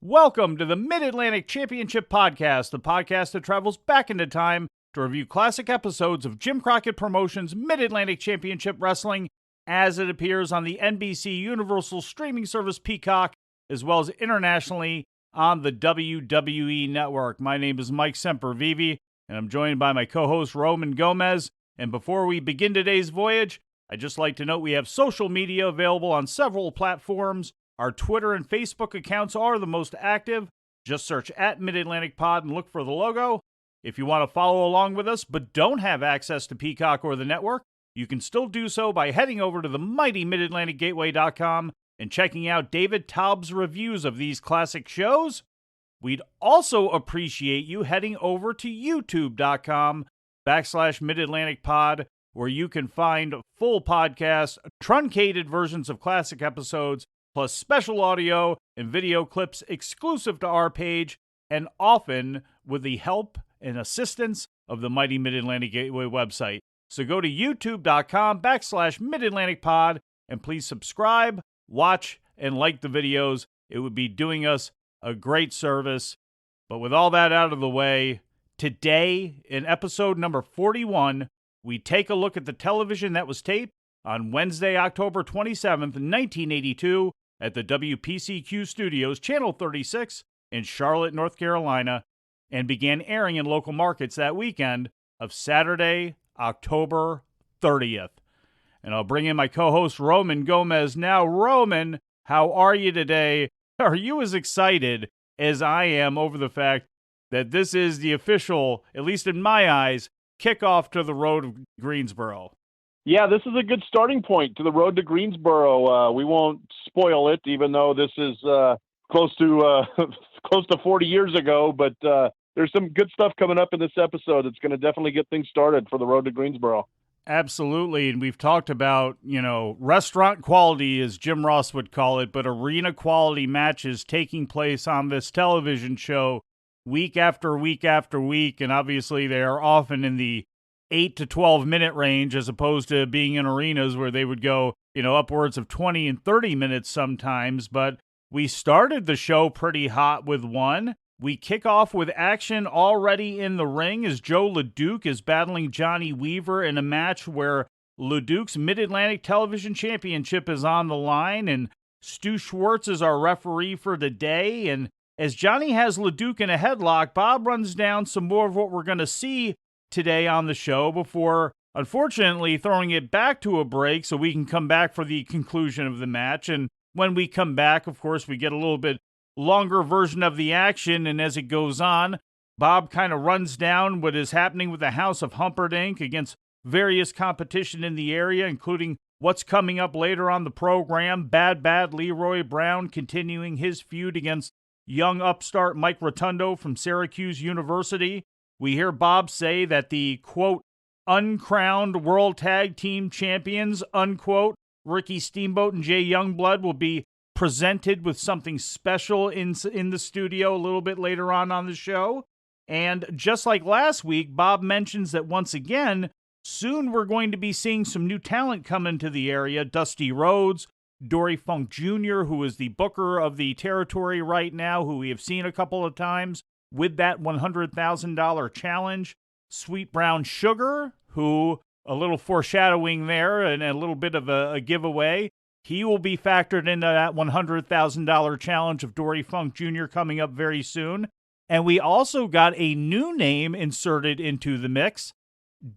Welcome to the Mid-Atlantic Championship Podcast, the podcast that travels back into time to review classic episodes of Jim Crockett Promotions Mid-Atlantic Championship Wrestling as it appears on the NBC Universal streaming service Peacock, as well as internationally on the WWE Network. My name is Mike Sempervive, and I'm joined by my co-host Roman Gomez. And before we begin today's voyage, I'd just like to note we have social media available on several platforms. Our Twitter and Facebook accounts are the most active. Just search at Mid-Atlantic Pod and look for the logo. If you want to follow along with us but don't have access to Peacock or the network, you can still do so by heading over to the mighty MidAtlanticGateway.com and checking out David Taub's reviews of these classic shows. We'd also appreciate you heading over to YouTube.com/MidAtlanticPod, where you can find full podcasts, truncated versions of classic episodes, plus special audio and video clips exclusive to our page, and often with the help and assistance of the mighty Mid-Atlantic Gateway website. So go to youtube.com/MidAtlanticPod and please subscribe, watch, and like the videos. It would be doing us a great service. But with all that out of the way, today in episode number 41, we take a look at the television that was taped on Wednesday, October 27th, 1982, at the WPCQ Studios, Channel 36 in Charlotte, North Carolina, and began airing in local markets that weekend of Saturday, October 30th. And I'll bring in my co-host, Roman Gomez. Now, Roman, how are you today? Are you as excited as I am over the fact that this is the official, at least in my eyes, kickoff to the road of Greensboro? Yeah, this is a good starting point to the road to Greensboro. We won't spoil it, even though this is close to 40 years ago. But there's some good stuff coming up in this episode that's going to definitely get things started for the road to Greensboro. Absolutely, and we've talked about, restaurant quality, as Jim Ross would call it, but arena quality matches taking place on this television show week after week after week, and obviously they are often in the 8 to 12 minute range, as opposed to being in arenas where they would go, upwards of 20 and 30 minutes sometimes. But we started the show pretty hot with one. We kick off with action already in the ring as Jos LeDuc is battling Johnny Weaver in a match where LeDuc's Mid-Atlantic Television Championship is on the line, and Stu Schwartz is our referee for today. And as Johnny has LeDuc in a headlock, Bob runs down some more of what we're going to see today on the show before, unfortunately, throwing it back to a break so we can come back for the conclusion of the match. And when we come back, of course, we get a little bit longer version of the action, and as it goes on, Bob kind of runs down what is happening with the House of Humperdink against various competition in the area, including what's coming up later on the program. Bad Leroy Brown continuing his feud against young upstart Mike Rotundo from Syracuse University. We hear Bob say that the, quote, uncrowned World Tag Team Champions, unquote, Rick Steamboat and Jay Youngblood will be presented with something special in the studio a little bit later on the show. And just like last week, Bob mentions that once again, soon we're going to be seeing some new talent come into the area. Dusty Rhodes, Dory Funk Jr., who is the booker of the territory right now, who we have seen a couple of times with that $100,000 challenge. Sweet Brown Sugar, who, a little foreshadowing there and a little bit of a giveaway, he will be factored into that $100,000 challenge of Dory Funk Jr. coming up very soon. And we also got a new name inserted into the mix.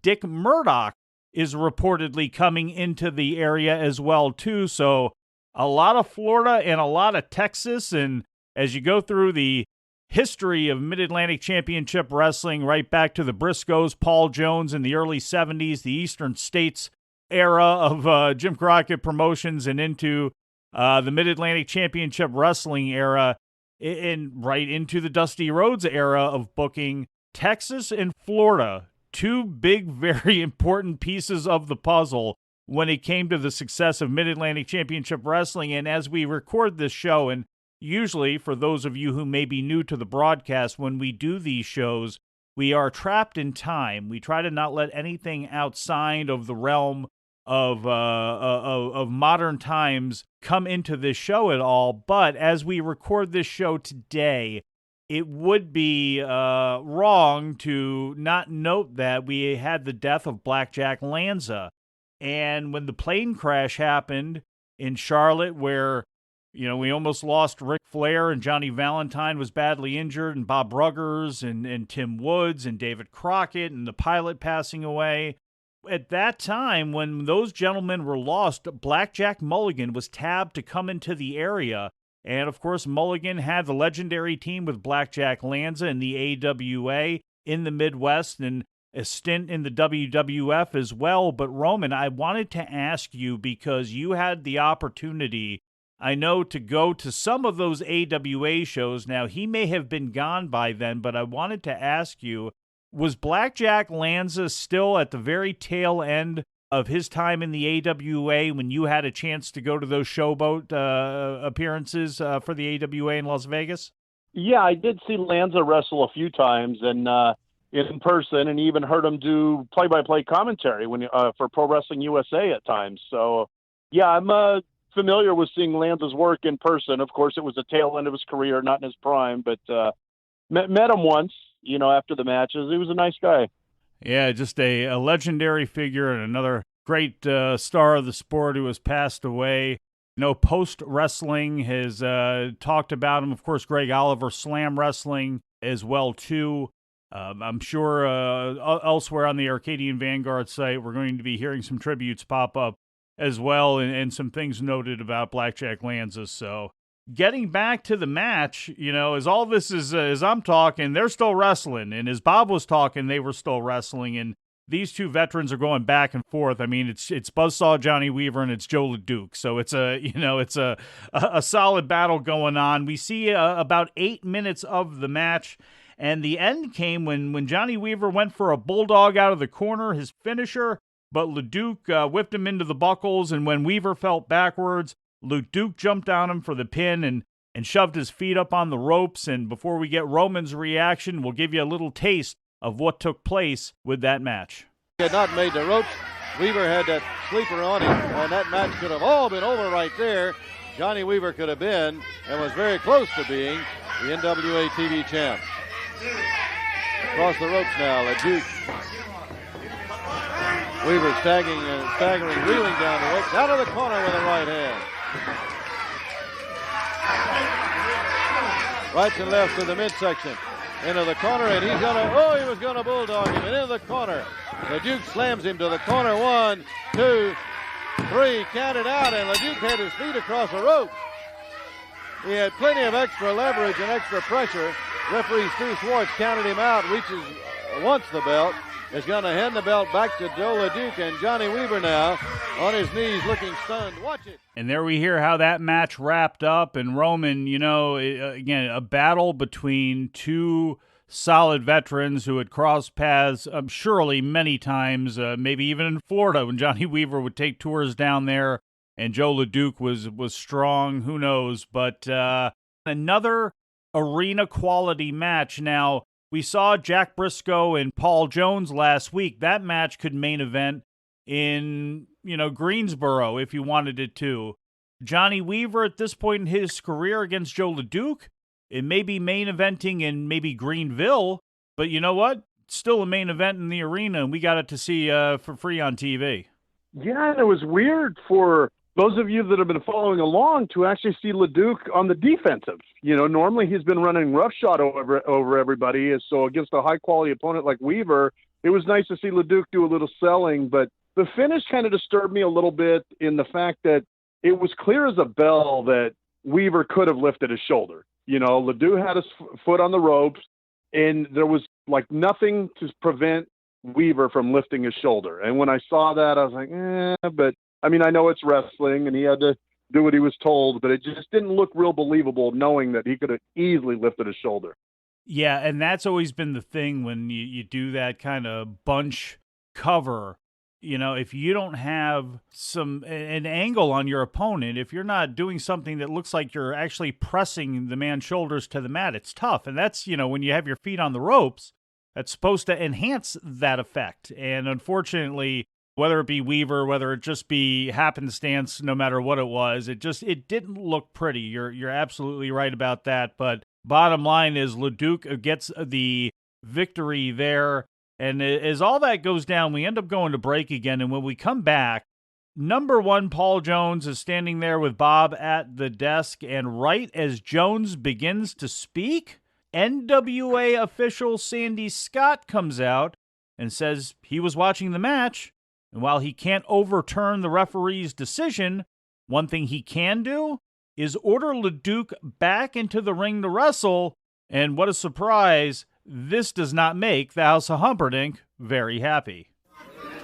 Dick Murdoch is reportedly coming into the area as well, too. So a lot of Florida and a lot of Texas. And as you go through the history of Mid-Atlantic Championship Wrestling, right back to the Briscoes, Paul Jones in the early 70s, the Eastern States era of Jim Crockett Promotions, and into the Mid-Atlantic Championship Wrestling era, and right into the Dusty Rhodes era of booking. Texas and Florida, two big, very important pieces of the puzzle when it came to the success of Mid-Atlantic Championship Wrestling. And as we record this show, and usually, for those of you who may be new to the broadcast, when we do these shows, we are trapped in time. We try to not let anything outside of the realm of modern times come into this show at all. But as we record this show today, it would be wrong to not note that we had the death of Blackjack Lanza. And when the plane crash happened in Charlotte, where, we almost lost Ric Flair and Johnny Valentine was badly injured, and Bob Ruggers and Tim Woods and David Crockett and the pilot passing away. At that time, when those gentlemen were lost, Blackjack Mulligan was tabbed to come into the area. And, of course, Mulligan had the legendary team with Blackjack Lanza in the AWA in the Midwest and a stint in the WWF as well. But, Roman, I wanted to ask you, because you had the opportunity, I know, to go to some of those AWA shows. Now, he may have been gone by then, but I wanted to ask you, was Blackjack Lanza still at the very tail end of his time in the AWA when you had a chance to go to those showboat appearances for the AWA in Las Vegas? Yeah, I did see Lanza wrestle a few times and in person, and even heard him do play-by-play commentary for Pro Wrestling USA at times. So, yeah, I'm familiar with seeing Lanza's work in person. Of course, it was the tail end of his career, not in his prime, but met him once, after the matches. He was a nice guy. Yeah, just a legendary figure and another great star of the sport who has passed away. Post-wrestling has talked about him. Of course, Greg Oliver, Slam Wrestling as well, too. I'm sure elsewhere on the Arcadian Vanguard site, we're going to be hearing some tributes pop up as well, and some things noted about Blackjack Lanza. So getting back to the match, as all this is, as I'm talking, they're still wrestling. And as Bob was talking, they were still wrestling. And these two veterans are going back and forth. I mean, it's Buzzsaw Johnny Weaver and it's Joe LeDuc. So it's a solid battle going on. We see about 8 minutes of the match. And the end came when Johnny Weaver went for a bulldog out of the corner, his finisher, but LeDuc whipped him into the buckles. And when Weaver fell backwards, LeDuc jumped on him for the pin and shoved his feet up on the ropes. And before we get Roman's reaction, we'll give you a little taste of what took place with that match. He had not made the ropes. Weaver had that sleeper on him, and that match could have all been over right there. Johnny Weaver could have been, and was very close to being, the NWA TV champ. Across the ropes now, LeDuc. Weaver staggering, reeling down the ropes, out of the corner with a right hand. Right and left to the midsection. Into the corner, and he was gonna bulldog him, and into the corner. LeDuc slams him to the corner. 1, 2, 3, counted out, and LeDuc had his feet across the rope. He had plenty of extra leverage and extra pressure. Referee Stu Schwartz counted him out, wants the belt, is going to hand the belt back to Joe LeDuc, and Johnny Weaver now on his knees looking stunned. Watch it. And there we hear how that match wrapped up. And Roman, again, a battle between two solid veterans who had crossed paths surely many times, maybe even in Florida when Johnny Weaver would take tours down there and Joe LeDuc was strong. Who knows? But another arena quality match. Now, we saw Jack Brisco and Paul Jones last week. That match could main event in, Greensboro if you wanted it to. Johnny Weaver at this point in his career against Joe LeDuc, it may be main eventing in maybe Greenville, but you know what? It's still a main event in the arena, and we got it to see for free on TV. Yeah, and it was weird for those of you that have been following along to actually see LeDuc on the defensive. Normally he's been running roughshod over everybody. So against a high-quality opponent like Weaver, it was nice to see LeDuc do a little selling. But the finish kind of disturbed me a little bit in the fact that it was clear as a bell that Weaver could have lifted his shoulder. LeDuc had his foot on the ropes, and there was nothing to prevent Weaver from lifting his shoulder. And when I saw that, I was like, but I mean, I know it's wrestling and he had to do what he was told, but it just didn't look real believable knowing that he could have easily lifted his shoulder. Yeah, and that's always been the thing when you do that kind of bunch cover. If you don't have an angle on your opponent, if you're not doing something that looks like you're actually pressing the man's shoulders to the mat, it's tough. And that's, when you have your feet on the ropes, that's supposed to enhance that effect. And unfortunately, whether it be Weaver, whether it just be happenstance, no matter what it was, it didn't look pretty. You're absolutely right about that. But bottom line is LeDuc gets the victory there. And as all that goes down, we end up going to break again. And when we come back, number one, Paul Jones is standing there with Bob at the desk. And right as Jones begins to speak, NWA official Sandy Scott comes out and says he was watching the match. And while he can't overturn the referee's decision, one thing he can do is order LeDuc back into the ring to wrestle. And what a surprise, this does not make the House of Humperdink very happy.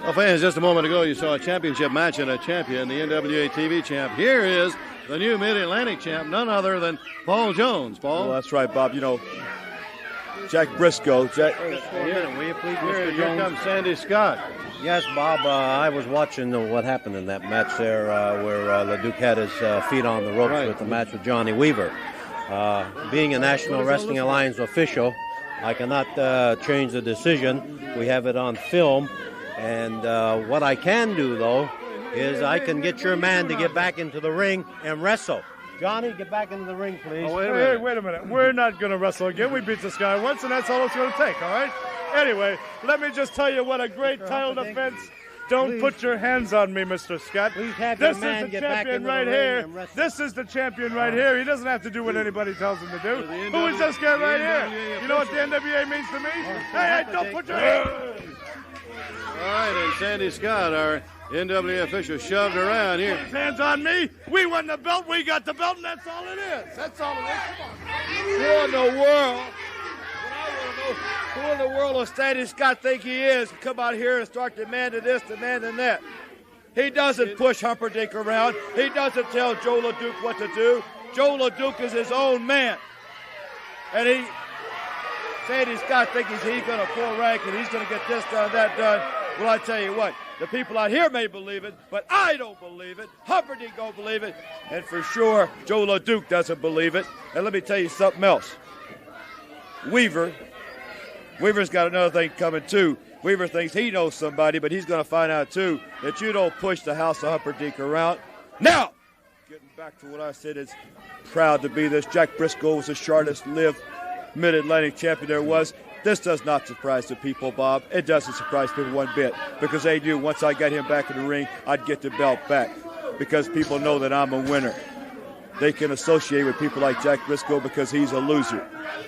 Well, fans, just a moment ago, you saw a championship match and a champion, the NWA TV champ. Here is the new Mid-Atlantic champ, none other than Paul Jones. Paul? Well, that's right, Bob. You know, Jack Brisco. Here comes Sandy Scott. Yes, Bob, I was watching what happened in that match there where LeDuc had his feet on the ropes with the match with Johnny Weaver. Being a National Wrestling Alliance official, I cannot change the decision. We have it on film. And what I can do, though, is I can get your man to get back into the ring and wrestle. Johnny, get back into the ring, please. Oh, wait a minute. We're not going to wrestle again. We beat this guy once, and that's all it's going to take, all right? Anyway, let me just tell you what a great title defense. Don't put your hands on me, Mr. Scott. This is the champion right here. This is the champion right here. He doesn't have to do what anybody tells him to do. Who is this guy right here? You know what the NWA means to me? Hey, don't put your hands. All right, and Sandy Scott, our NWA official, shoved around here. Hands on me. We won the belt. We got the belt, and that's all it is. That's all it is. Come on. Who in the world? Who in the world does Sandy Scott think he is? Come out here and start demanding this, demanding that. He doesn't push Humperdink around. He doesn't tell Joe LeDuc what to do. Joe LeDuc is his own man. And Sandy Scott thinks he's going to pull rank and he's going to get this done, that done. Well, I tell you what, the people out here may believe it, but I don't believe it. Humperdink don't believe it. And for sure, Joe LeDuc doesn't believe it. And let me tell you something else. Weaver's got another thing coming, too. Weaver thinks he knows somebody, but he's going to find out, too, that you don't push the House of Humperdink around. Now, getting back to what I said, is proud to be this. Jack Brisco was the shortest-lived Mid-Atlantic champion there was. This does not surprise the people, Bob. It doesn't surprise people one bit, because they knew once I got him back in the ring, I'd get the belt back, because people know that I'm a winner. They can associate with people like Jack Brisco because he's a loser.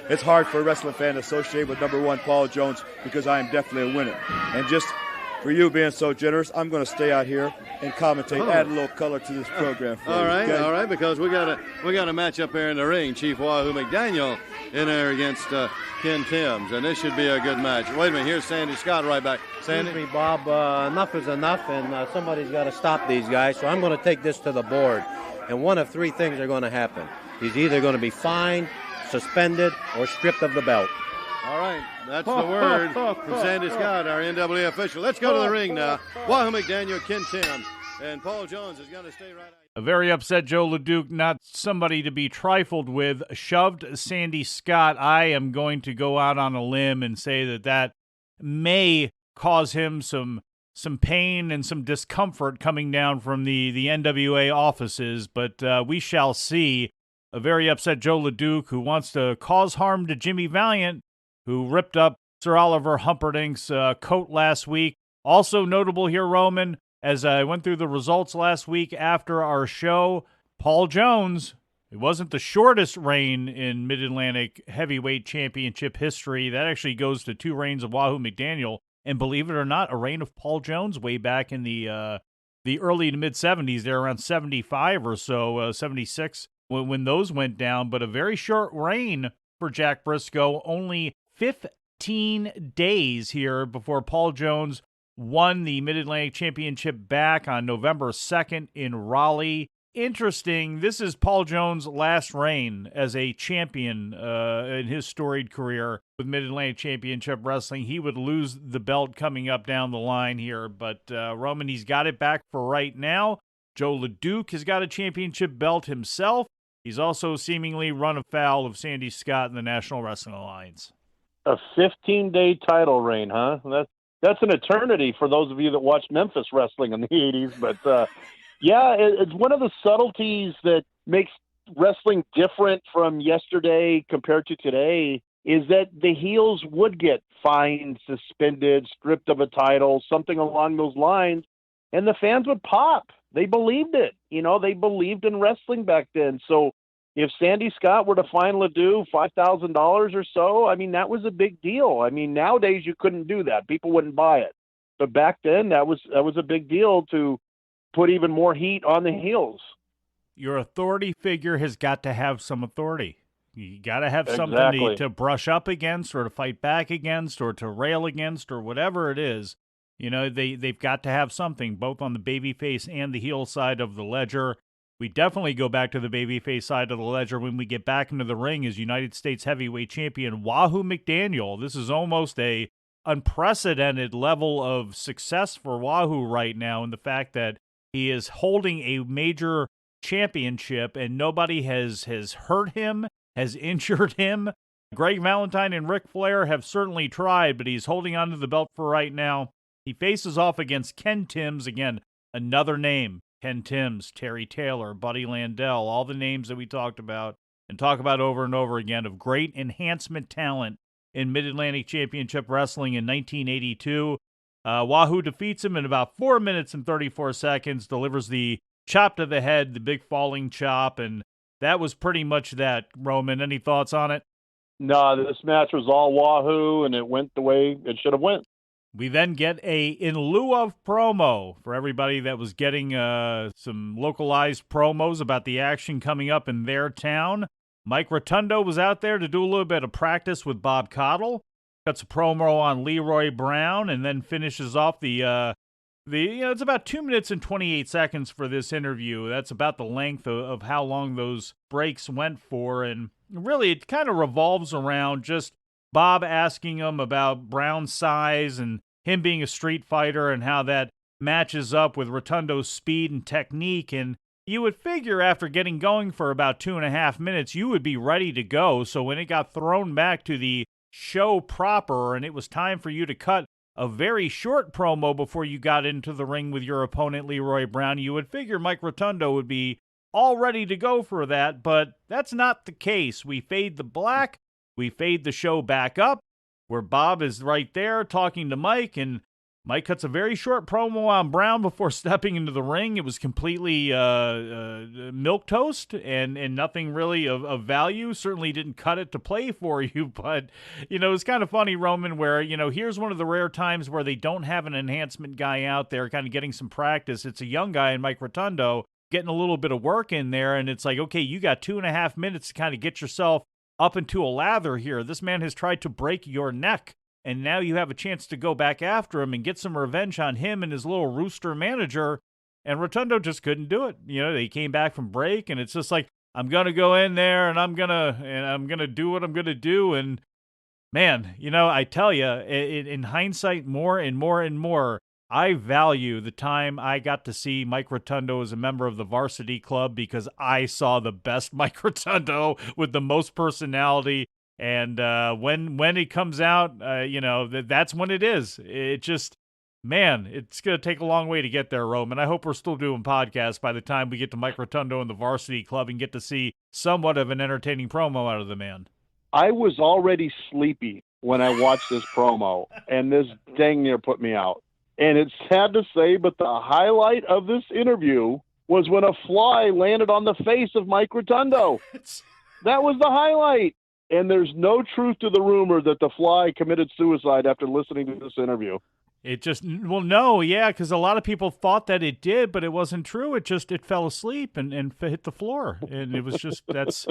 It's hard for a wrestling fan to associate with number one Paul Jones because I am definitely a winner. And just for you being so generous, I'm going to stay out here and commentate, add a little color to this program for all you. Right, okay? all right, because we got a match up there in the ring. Chief Wahoo McDaniel in there against Ken Timms, and this should be a good match. Wait a minute, here's Sandy Scott right back. Sandy? Excuse me, Bob, enough is enough, and somebody's got to stop these guys, so I'm going to take this to the board. And one of three things are going to happen. He's either going to be fined, suspended, or stripped of the belt. All right, that's the word from Sandy Scott, our NWA official. Let's go to the ring now. Wahoo McDaniel, Ken Timms, and Paul Jones is going to stay right out. A very upset Joe LeDuc, not somebody to be trifled with, shoved Sandy Scott. I am going to go out on a limb and say that may cause him some pain and some discomfort coming down from the NWA offices, but we shall see. A very upset Joe LeDuc who wants to cause harm to Jimmy Valiant, who ripped up Sir Oliver Humperdink's coat last week. Also notable here, Roman, as I went through the results last week after our show, Paul Jones, it wasn't the shortest reign in Mid-Atlantic Heavyweight Championship history. That actually goes to 2 reigns of Wahoo McDaniel. And believe it or not, a reign of Paul Jones way back in the early to mid-'70s, there around 75 or so, 76, when those went down. But a very short reign for Jack Brisco, only 15 days here before Paul Jones won the Mid-Atlantic Championship back on November 2nd in Raleigh. Interesting, this is Paul Jones' last reign as a champion in his storied career with Mid-Atlantic Championship Wrestling. He would lose the belt coming up down the line here, but Roman, he's got it back for right now. Joe LeDuc has got a championship belt himself. He's also seemingly run afoul of Sandy Scott in the National Wrestling Alliance. A 15-day title reign, huh? that's an eternity for those of you that watched Memphis wrestling in the 80s. But yeah, it's one of the subtleties that makes wrestling different from yesterday compared to today is that the heels would get fined, suspended, stripped of a title, something along those lines, and the fans would pop. They believed it. They believed in wrestling back then. So if Sandy Scott were to fine LeDuc $5,000 or so, I mean, that was a big deal. I mean, nowadays you couldn't do that. People wouldn't buy it. But back then that was a big deal to put even more heat on the heels. Your authority figure has got to have some authority. You got to have Exactly. something to brush up against or to fight back against or to rail against or whatever it is. They've got to have something, both on the babyface and the heel side of the ledger. We definitely go back to the babyface side of the ledger when we get back into the ring as United States Heavyweight Champion Wahoo McDaniel. This is almost a unprecedented level of success for Wahoo right now, in the fact that he is holding a major championship and nobody has hurt him, has injured him. Greg Valentine and Ric Flair have certainly tried, but he's holding on to the belt for right now. He faces off against Ken Timms, again, another name. Ken Timms, Terry Taylor, Buddy Landell, all the names that we talked about and talk about over and over again of great enhancement talent in Mid-Atlantic Championship Wrestling in 1982. Wahoo defeats him in about 4 minutes and 34 seconds, delivers the chop to the head, the big falling chop, and that was pretty much that. Roman, any thoughts on it? No, this match was all Wahoo, and it went the way it should have went. We then get a in lieu of promo for everybody that was getting some localized promos about the action coming up in their town. Mike Rotundo was out there to do a little bit of practice with Bob Caudle. Cuts a promo on Leroy Brown and then finishes off it's about 2 minutes and 28 seconds for this interview. That's about the length of how long those breaks went for. And really, it kind of revolves around just Bob asking him about Brown's size and him being a street fighter and how that matches up with Rotundo's speed and technique. And you would figure after getting going for about 2.5 minutes, you would be ready to go. So when it got thrown back to the show proper and it was time for you to cut a very short promo before you got into the ring with your opponent, Leroy Brown, you would figure Mike Rotundo would be all ready to go for that, but that's not the case. We fade the black. We fade the show back up where Bob is right there talking to Mike, and Mike cuts a very short promo on Brown before stepping into the ring. It was completely milquetoast and nothing really of value. Certainly didn't cut it to play for you, but, it's kind of funny, Roman, where, here's one of the rare times where they don't have an enhancement guy out there kind of getting some practice. It's a young guy in Mike Rotundo getting a little bit of work in there, and it's like, okay, you got 2.5 minutes to kind of get yourself up into a lather here. This man has tried to break your neck, and now you have a chance to go back after him and get some revenge on him and his little rooster manager, and Rotundo just couldn't do it. They came back from break, and it's just like, I'm going to go in there, and I'm going to do what I'm going to do, and man, I tell you, in hindsight, more and more and more, I value the time I got to see Mike Rotundo as a member of the varsity club, because I saw the best Mike Rotundo with the most personality. And when it comes out, that's when it is. It just, man, it's going to take a long way to get there, Roman. I hope we're still doing podcasts by the time we get to Mike Rotundo and the varsity club and get to see somewhat of an entertaining promo out of the man. I was already sleepy when I watched this promo, and this dang near put me out. And it's sad to say, but the highlight of this interview was when a fly landed on the face of Mike Rotundo. That was the highlight. And there's no truth to the rumor that the fly committed suicide after listening to this interview. It just, no, yeah, because a lot of people thought that it did, but it wasn't true. It fell asleep and hit the floor. And it was just, that's,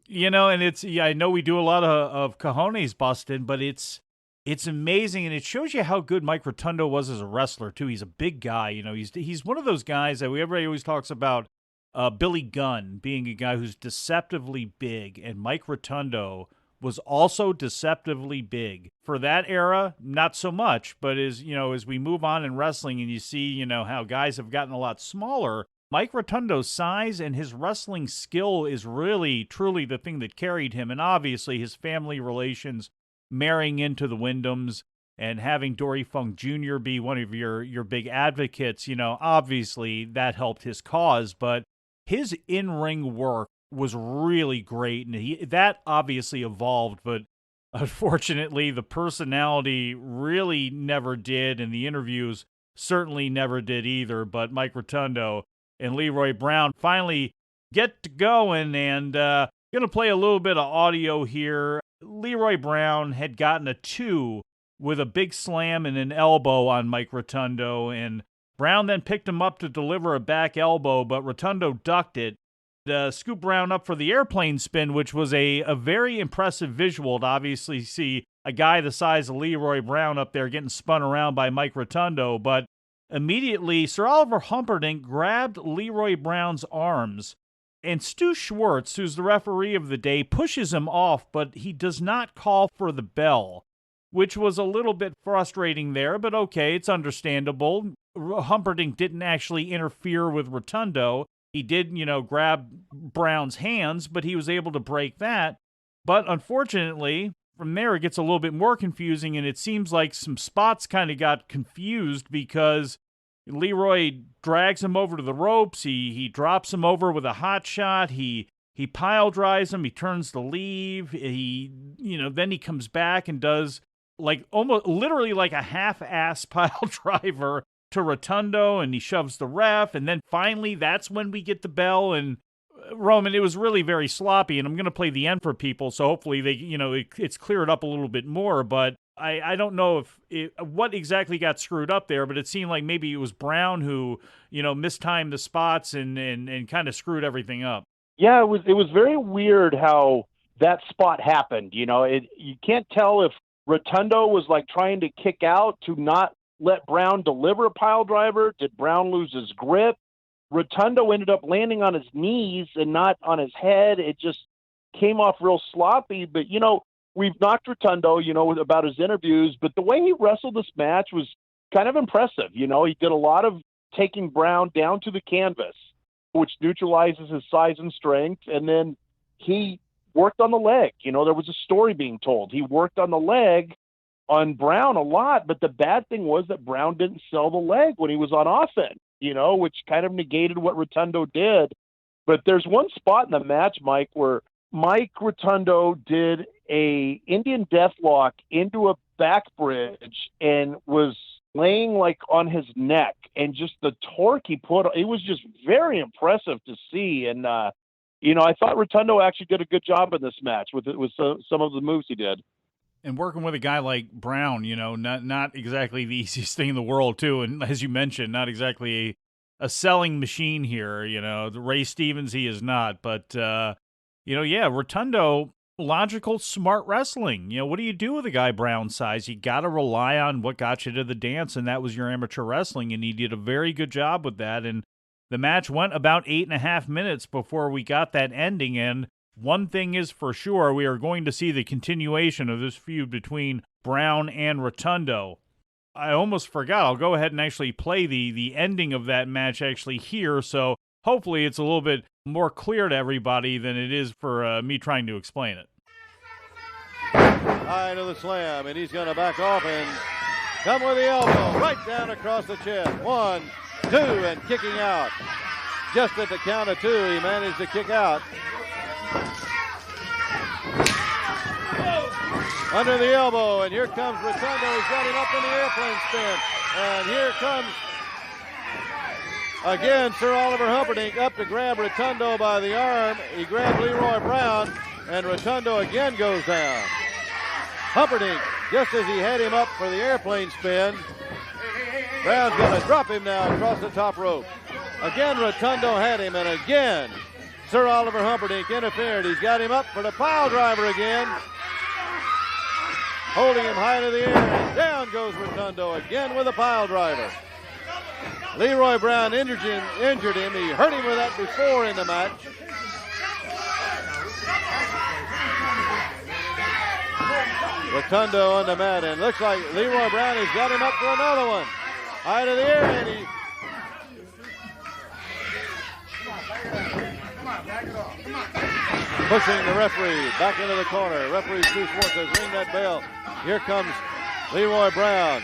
and it's, I know we do a lot of cojones busting, but it's amazing, and it shows you how good Mike Rotundo was as a wrestler, too. He's a big guy. He's one of those guys that everybody always talks about, Billy Gunn being a guy who's deceptively big, and Mike Rotundo was also deceptively big. For that era, not so much, but as we move on in wrestling and you see, how guys have gotten a lot smaller, Mike Rotundo's size and his wrestling skill is really, truly the thing that carried him, and obviously his family relations marrying into the Wyndhams. and having Dory Funk Jr. be one of your big advocates, obviously that helped his cause, but his in-ring work was really great, and that obviously evolved, but unfortunately the personality really never did, and the interviews certainly never did either. But Mike Rotundo and Leroy Brown finally get to going, and going to play a little bit of audio here. Leroy Brown had gotten a 2 with a big slam and an elbow on Mike Rotundo, and Brown then picked him up to deliver a back elbow, but Rotundo ducked it. Scoop Brown up for the airplane spin, which was a very impressive visual to obviously see a guy the size of Leroy Brown up there getting spun around by Mike Rotundo. But immediately, Sir Oliver Humperdink grabbed Leroy Brown's arms, and Stu Schwartz, who's the referee of the day, pushes him off, but he does not call for the bell, which was a little bit frustrating there, but okay, it's understandable. Humperdink didn't actually interfere with Rotundo. He did, grab Brown's hands, but he was able to break that. But unfortunately, from there it gets a little bit more confusing, and it seems like some spots kind of got confused because Leroy drags him over to the ropes. He drops him over with a hot shot. He pile drives him. He turns to leave. Then he comes back and does almost literally like a half-ass pile driver to Rotundo, and he shoves the ref, and then finally that's when we get the bell. And Roman, it was really very sloppy, and I'm going to play the end for people, so hopefully they, it's cleared up a little bit more, but I don't know what exactly got screwed up there, but it seemed like maybe it was Brown who, mistimed the spots and kind of screwed everything up. Yeah, it was very weird how that spot happened. You can't tell if Rotundo was trying to kick out to not let Brown deliver a pile driver. Did Brown lose his grip? Rotundo ended up landing on his knees and not on his head. It just came off real sloppy. But, we've knocked Rotundo, about his interviews, but the way he wrestled this match was kind of impressive. He did a lot of taking Brown down to the canvas, which neutralizes his size and strength. And then he worked on the leg. There was a story being told. He worked on the leg on Brown a lot, but the bad thing was that Brown didn't sell the leg when he was on offense, which kind of negated what Rotundo did. But there's one spot in the match, Mike, where Mike Rotundo did a Indian Deathlock into a back bridge and was laying on his neck, and just the torque he put, it was just very impressive to see. And, I thought Rotundo actually did a good job in this match with some of the moves he did. And working with a guy like Brown, not exactly the easiest thing in the world, too. And as you mentioned, not exactly a selling machine here. The Ray Stevens, he is not. But, Rotundo, logical, smart wrestling. What do you do with a guy Brown's size? You got to rely on what got you to the dance, and that was your amateur wrestling. And he did a very good job with that. And the match went about 8.5 minutes before we got that ending. And one thing is for sure, we are going to see the continuation of this feud between Brown and Rotundo. I almost forgot. I'll go ahead and actually play the ending of that match actually here, so hopefully it's a little bit more clear to everybody than it is for me trying to explain it. High to the slam, and he's going to back off and come with the elbow right down across the chest. 1, 2, and kicking out. Just at the count of 2, he managed to kick out. Under the elbow, and here comes Rotundo. He's got him up in the airplane spin. And here comes, again, Sir Oliver Humperdink up to grab Rotundo by the arm. He grabbed Leroy Brown, and Rotundo again goes down. Humperdink, just as he had him up for the airplane spin, Brown's going to drop him now across the top rope. Again, Rotundo had him, and again, Sir Oliver Humperdink interfered. He's got him up for the pile driver again. Holding him high to the air, and down goes Rotundo again with a pile driver. Leroy Brown injured him. He hurt him with that before in the match. Rotundo on the mat, and looks like Leroy Brown has got him up for another one. High to the air, and he... Pushing the referee back into the corner. Referee Stu Schwartz says, ring that bell. Here comes Leroy Brown.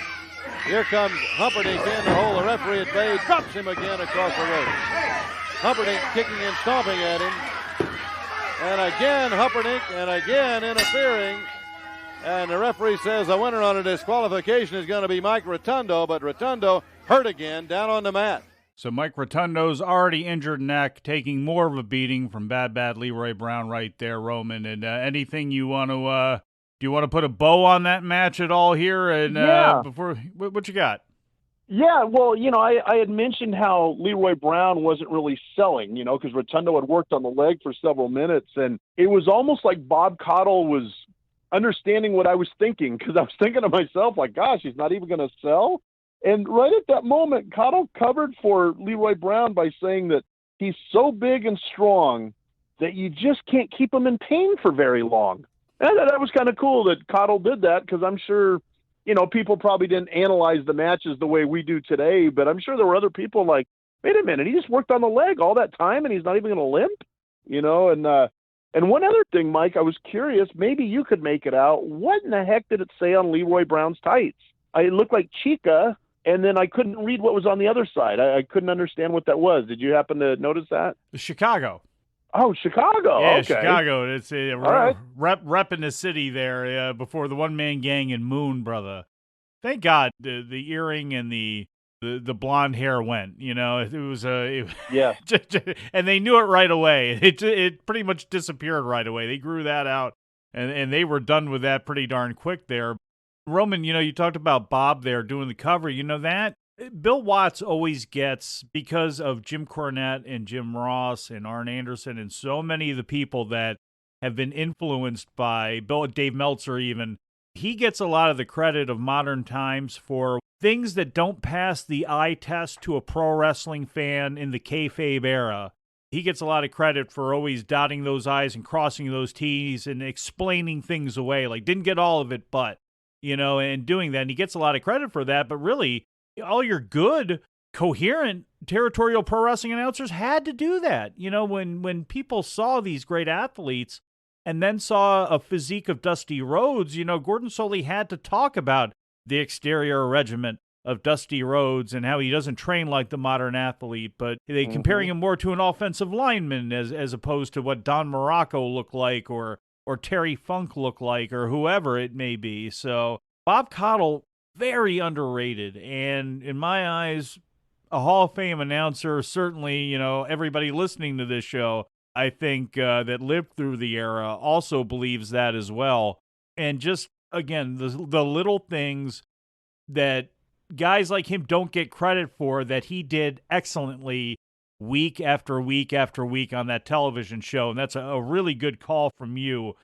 Here comes Humperdink in to hold the referee at bay. Drops him again across the rope. Humperdink kicking and stomping at him. And again Humperdink, and again interfering. And the referee says the winner on a disqualification is going to be Mike Rotundo, but Rotundo hurt again down on the mat. So Mike Rotundo's already injured neck, taking more of a beating from bad Leroy Brown right there, Roman. And anything you want to, do you want to put a bow on that match at all here? And before, what you got? Yeah, well, I had mentioned how Leroy Brown wasn't really selling, because Rotundo had worked on the leg for several minutes, and it was almost like Bob Caudle was understanding what I was thinking, because I was thinking to myself, like, gosh, he's not even going to sell. And right at that moment, Caudle covered for Leroy Brown by saying that he's so big and strong that you just can't keep him in pain for very long. And that was kind of cool that Caudle did that, because I'm sure, people probably didn't analyze the matches the way we do today, but I'm sure there were other people like, wait a minute, he just worked on the leg all that time and he's not even going to limp, And one other thing, Mike, I was curious, maybe you could make it out. What in the heck did it say on Leroy Brown's tights? It looked like Chica, and then I couldn't read what was on the other side. I couldn't understand what that was. Did you happen to notice that? Chicago. Oh, Chicago. Yeah, okay. Chicago. It's a right. rep in the city there before the one-man gang and Moon, brother. Thank God the earring and the blonde hair went. It was yeah. And they knew it right away. It pretty much disappeared right away. They grew that out, and they were done with that pretty darn quick there. Roman, you talked about Bob there doing the cover. That Bill Watts always gets, because of Jim Cornette and Jim Ross and Arn Anderson and so many of the people that have been influenced by Dave Meltzer even, he gets a lot of the credit of modern times for things that don't pass the eye test to a pro wrestling fan in the kayfabe era. He gets a lot of credit for always dotting those I's and crossing those T's and explaining things away. Like, didn't get all of it, but, and doing that. And he gets a lot of credit for that, but really, all your good, coherent territorial pro wrestling announcers had to do that. When people saw these great athletes and then saw a physique of Dusty Rhodes, Gordon Solie had to talk about the exterior regiment of Dusty Rhodes and how he doesn't train like the modern athlete, but they comparing him more to an offensive lineman as opposed to what Don Morocco looked like or Terry Funk looked like or whoever it may be. So Bob Caudle, very underrated, and in my eyes, a Hall of Fame announcer. Certainly, everybody listening to this show, I think that lived through the era also believes that as well. And just, again, the little things that guys like him don't get credit for that he did excellently week after week after week on that television show. And that's a really good call from you.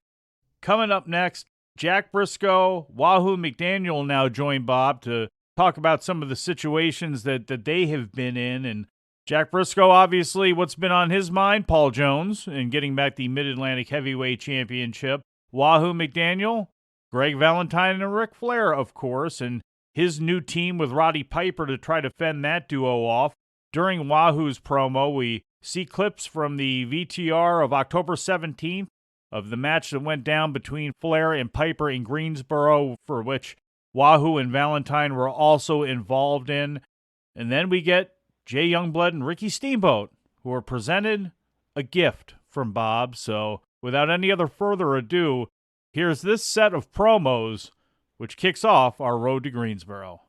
Coming up next, Jack Brisco, Wahoo McDaniel now join Bob to talk about some of the situations that they have been in. And Jack Brisco, obviously, what's been on his mind, Paul Jones, and getting back the Mid-Atlantic Heavyweight Championship. Wahoo McDaniel, Greg Valentine and Ric Flair, of course, and his new team with Roddy Piper to try to fend that duo off. During Wahoo's promo, we see clips from the VTR of October 17th of the match that went down between Flair and Piper in Greensboro, for which Wahoo and Valentine were also involved in. And then we get Jay Youngblood and Ricky Steamboat, who are presented a gift from Bob. So without any other further ado, here's this set of promos, which kicks off our road to Greensboro.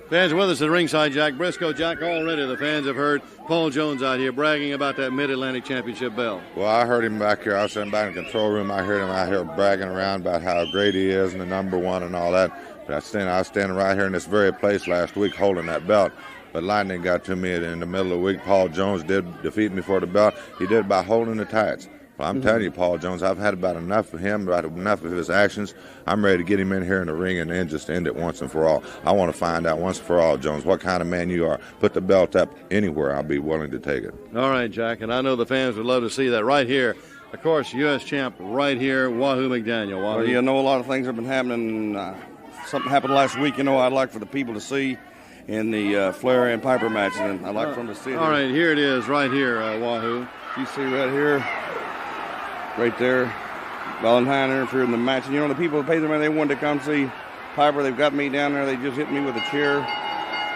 Fans with us at ringside, Jack Brisco. Jack, already the fans have heard Paul Jones out here bragging about that Mid-Atlantic Championship belt. Well, I heard him back here. I was sitting back in the control room. I heard him out here bragging around about how great he is and the number one and all that. But I was standing right here in this very place last week holding that belt. But lightning got to me in the middle of the week. Paul Jones did defeat me for the belt. He did it by holding the tights. Well, I'm telling you, Paul Jones, I've had about enough of him, about enough of his actions. I'm ready to get him in here in the ring and then just end it once and for all. I want to find out once and for all, Jones, what kind of man you are. Put the belt up anywhere, I'll be willing to take it. All right, Jack, and I know the fans would love to see that right here. Of course, U.S. champ right here, Wahoo McDaniel. Wahoo. Well, a lot of things have been happening. Something happened last week, I'd like for the people to see in the Flair and Piper matches, and I'd like for them to see it. All right, here it is right here, Wahoo. You see right here. Right there, Valentine interfered in the match. And the people who paid the money, they wanted to come see Piper, they've got me down there. They just hit me with a chair.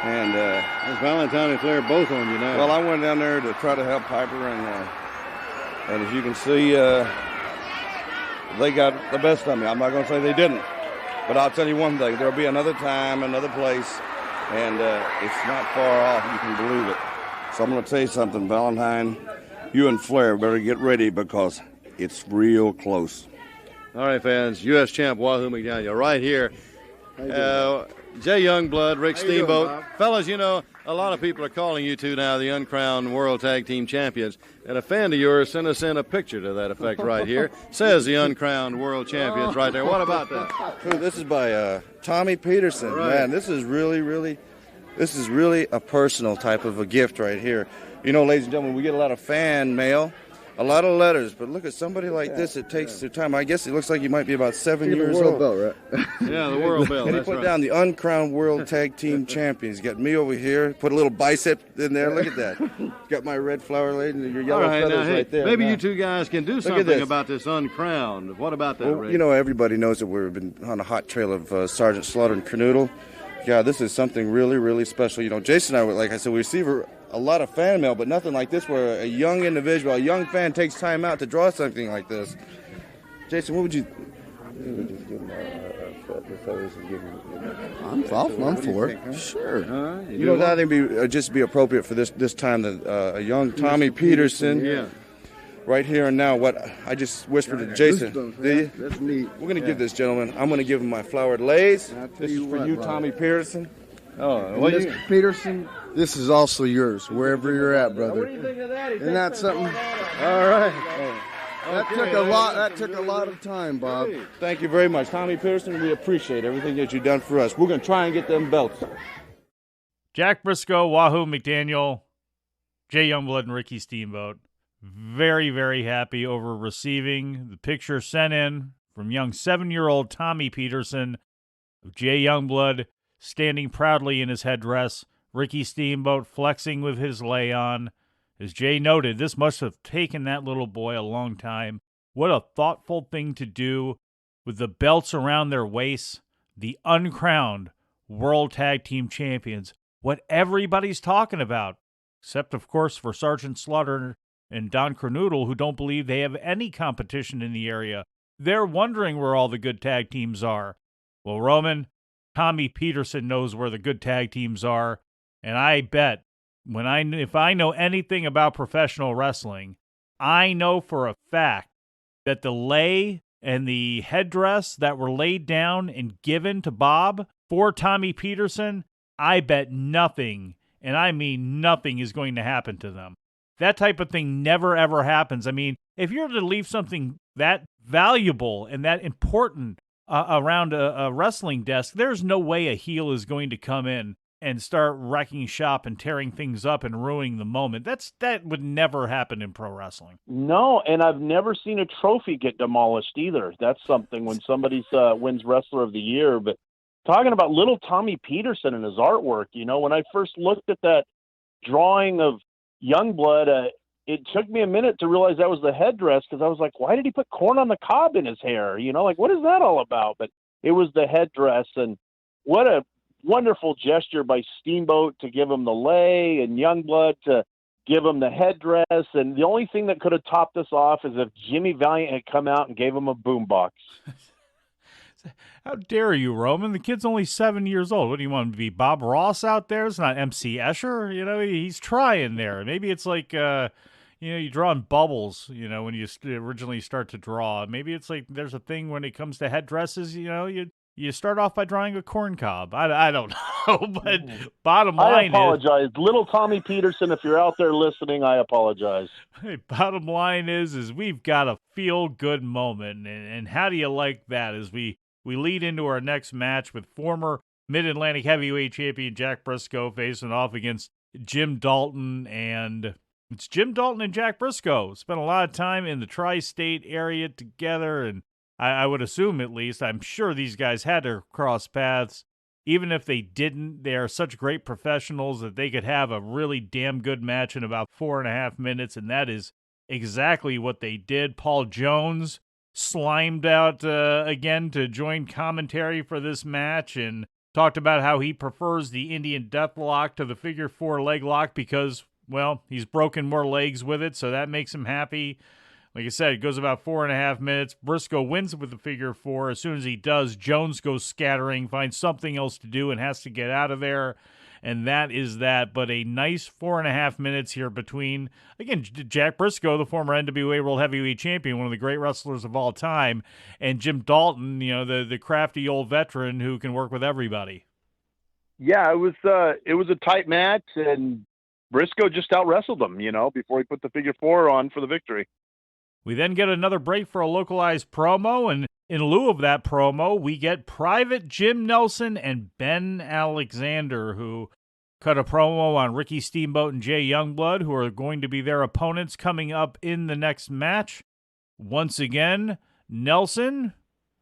And There's Valentine and Flair both on you now. well, I went down there to try to help Piper, and as you can see, they got the best of me. I'm not going to say they didn't, but I'll tell you one thing: there'll be another time, another place, and it's not far off. You can believe it. So I'm going to tell you something, Valentine. You and Flair better get ready because it's real close. All right, fans. U.S. champ Wahoo McDaniel right here. Jay Youngblood, Rick Steamboat. Fellas, you know, a lot of people are calling you two now the uncrowned World Tag Team Champions. And a fan of yours sent us in a picture to that effect right here. Says the uncrowned World Champions right there. What about that? This is by Tommy Peterson. Right. Man, this is really a personal type of a gift right here. You know, ladies and gentlemen, we get a lot of fan mail, a lot of letters, but look at somebody like this. It takes their time. I guess it looks like you might be about 7 years old. Belt, right? Yeah, the World Belt. And he That's put right. down the uncrowned World Tag Team Champions. He's got me over here. Put a little bicep in there. Look at that. Got my red flower lady and your yellow All right, feathers now, hey, right there. maybe Now, you two guys can do at something this. about this uncrowned. What about that, well, Rick? you know, everybody knows that we've been on a hot trail of Sergeant Slaughter and Kernodle. Yeah, this is something really special. You know, Jason and I, like I said, we receive a lot of fan mail, but nothing like this where a young individual, a young fan takes time out to draw something like this. Jason, what would you I'm for it. Sure. You You know, do what? that would just be appropriate for this time that a young Tommy Peterson, Yeah. right here and now. What I just whispered to Jason. Do you? That's neat. We're going to give this gentleman, I'm going to give him my flowered lace. I'll tell This is you for what, you, brother. Tommy Peterson. Oh, well, Mr. Peterson, this is also yours, wherever you're at, brother. think of that? Isn't that something? All right. That took a lot. That took a lot of time, Bob. Thank you very much, Tommy Peterson. We appreciate everything that you've done for us. We're going to try and get them belts. Jack Brisco, Wahoo McDaniel, Jay Youngblood, and Ricky Steamboat. Very happy over receiving the picture sent in from young 7-year-old Tommy Peterson of Jay Youngblood standing proudly in his headdress, Ricky Steamboat flexing with his lay-on. As Jay noted, this must have taken that little boy a long time. What a thoughtful thing to do with the belts around their waists, the uncrowned World Tag Team Champions. What everybody's talking about, except, of course, for Sergeant Slaughter and Don Kernodle, who don't believe they have any competition in the area. They're wondering where all the good tag teams are. Well, Roman, Tommy Peterson knows where the good tag teams are, and I bet if I know anything about professional wrestling, I know for a fact that the lei and the headdress that were laid down and given to Bob for Tommy Peterson, I bet nothing, and I mean nothing, is going to happen to them. That type of thing never, ever happens. I mean, if you're to leave something that valuable and that important around a wrestling desk, there's no way a heel is going to come in and start wrecking shop and tearing things up and ruining the moment. That would never happen in pro wrestling. No, and I've never seen a trophy get demolished either. That's something when somebody wins Wrestler of the Year. But talking about little Tommy Peterson and his artwork, you know, when I first looked at that drawing of Youngblood, it took me a minute to realize that was the headdress, because I was like, why did he put corn on the cob in his hair? You know, like, what is that all about? But it was the headdress, and what a wonderful gesture by Steamboat to give him the lei and Youngblood to give him the headdress. And the only thing that could have topped this off is if Jimmy Valiant had come out and gave him a boombox. How dare you, Roman? The kid's only 7 years old. What do you want him to be, Bob Ross out there? It's not MC Escher. You know, he's trying there. Maybe it's like, you draw in bubbles, when you originally start to draw. Maybe it's like there's a thing when it comes to headdresses, you start off by drawing a corn cob. I don't know, but bottom line I apologize. Little Tommy Peterson, if you're out there listening, I apologize. Hey, bottom line is we've got a feel-good moment, and how do you like that as we lead into our next match with former Mid-Atlantic Heavyweight Champion Jack Brisco facing off against Jim Dalton, and it's Jim Dalton and Jack Brisco. Spent a lot of time in the tri-state area together, and I would assume, at least, I'm sure these guys had to cross paths. Even if they didn't, they are such great professionals that they could have a really damn good match in about 4.5 minutes, and that is exactly what they did. Paul Jones slimed out again to join commentary for this match and talked about how he prefers the Indian death lock to the figure 4 leg lock because, well, he's broken more legs with it, so that makes him happy. Like I said, it goes about 4.5 minutes. Brisco wins with the figure 4. As soon as he does, Jones goes scattering, finds something else to do, and has to get out of there. And that is that. But a nice 4.5 minutes here between, again, Jack Brisco, the former NWA World Heavyweight Champion, one of the great wrestlers of all time, and Jim Dalton, the crafty old veteran who can work with everybody. Yeah, it was a tight match, and Brisco just out-wrestled him, before he put the figure 4 on for the victory. We then get another break for a localized promo, and in lieu of that promo, we get Private Jim Nelson and Ben Alexander, who cut a promo on Ricky Steamboat and Jay Youngblood, who are going to be their opponents coming up in the next match. Once again, Nelson,